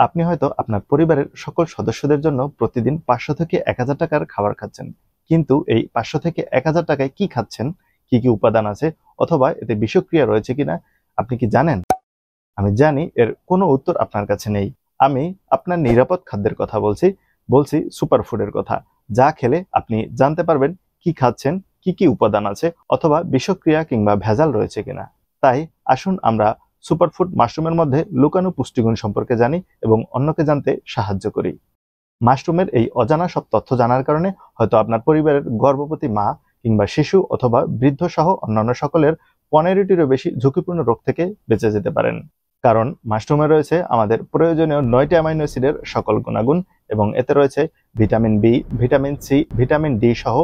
আপনি হয়তো আপনার পরিবারের সকল সদস্যদের জন্য প্রতিদিন 500 থেকে 1000 টাকার খাবার খাচ্ছেন, কিন্তু এই 500 থেকে 1000 টাকায় কি খাচ্ছেন, কি কি উপাদান আছে, অথবা এতে বিষক্রিয়া রয়েছে কিনা আপনি কি জানেন? আমি জানি এর কোনো উত্তর আপনার কাছে নেই। আমি আপনার নিরাপদ খাদ্যের কথা বলছি সুপারফুডের কথা, যা খেলে আপনি জানতে পারবেন কি খাচ্ছেন, কি কি উপাদান আছে, অথবা বিষক্রিয়া কিংবা ভেজাল রয়েছে কিনা। তাই আসুন আমরা সুপারফুড মাশরুমের মধ্যে লুকানো পুষ্টিগুণ সম্পর্কে জানি এবং অন্যকে জানতে সাহায্য করি। মাশরুমের এই অজানা সব তথ্য জানার কারণে হয়তো আপনার পরিবারের গর্ভবতী মা কিংবা শিশু অথবা বৃদ্ধ সহ অন্যান্য সকলের 15টিরও বেশি ঝুঁকিপূর্ণ রোগ থেকে বেঁচে যেতে পারেন। কারণ মাশরুমে রয়েছে আমাদের প্রয়োজনীয় 9টি অ্যামাইনো অ্যাসিডের সকল গুণাগুণ এবং এতে রয়েছে vitamin B, vitamin C, vitamin D সহ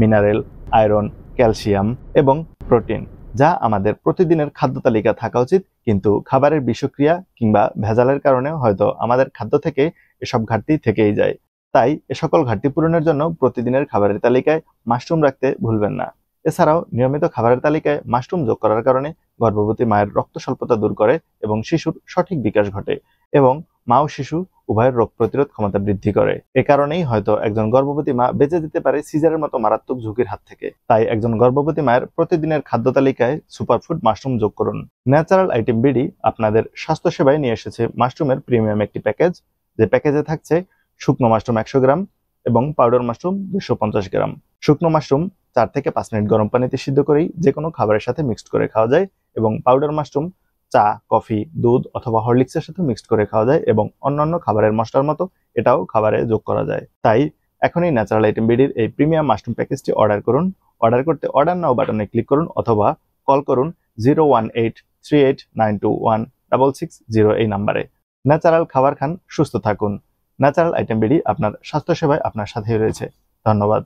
মিনারেল, আয়রন, ক্যালসিয়াম এবং প্রোটিন, যা আমাদের প্রতিদিনের খাদ্য তালিকা থাকা উচিত। কিন্তু খাবারের বিষক্রিয়া কিংবা ভেজালের কারণে হয়তো আমাদের খাদ্য থেকে এসব ঘাটতি থেকেই যায়। তাই এ সকল ঘাটতি পূরণের জন্য প্রতিদিনের খাবারের তালিকায় মাশরুম রাখতে ভুলবেন না। এছাড়াও নিয়মিত খাবারের তালিকায় মাশরুম যোগ করার কারণে গর্ভবতী মায়ের রক্ত স্বল্পতা দূর করে এবং শিশুর সঠিক বিকাশ ঘটে এবং মা ও শিশু উভয়ের রোগ প্রতিরোধ ক্ষমতা বৃদ্ধি করে। এ কারণেই হয়তো একজন গর্ভবতী মা বেঁচে যেতে পারে সিজারের মতো মারাত্মক ঝুঁকির হাত থেকে। তাই একজন গর্ভবতী মায়ের প্রতিদিনের খাদ্য তালিকায় সুপারফুড মাশরুম যোগ করুন। ন্যাচারাল আইটেম বিডি আপনাদের স্বাস্থ্যসেবায় নিয়ে এসেছে মাশরুমের প্রিমিয়াম একটি প্যাকেজ, যে প্যাকেজে থাকছে শুকনো মাশরুম 100 গ্রাম এবং পাউডার মাশরুম 250 গ্রাম। শুকনো মাশরুম 4 থেকে 5 মিনিট গরম পানিতে সিদ্ধ করেই যে কোনো খাবারের সাথে মিক্সড করে খাওয়া যায় এবং পাউডার মাশরুম চা, কফি, দুধ অথবা হরলিক্সের সাথে মিক্সড করে খাওয়া যায় এবং অন্যান্য খাবারের মশলার মতো এটাও খাবারে যোগ করা যায়। তাই এখনই ন্যাচারাল আইটেম বিডির এই প্রিমিয়াম মাশরুম প্যাকেজটি অর্ডার করুন। অর্ডার করতে অর্ডার নাও বাটনে ক্লিক করুন অথবা কল করুন 01838921660 এই নাম্বারে। ন্যাচারাল খাবার খান, সুস্থ থাকুন। ন্যাচারাল আইটেম বিডি আপনার স্বাস্থ্যসেবায় আপনার সাথেই রয়েছে। ধন্যবাদ।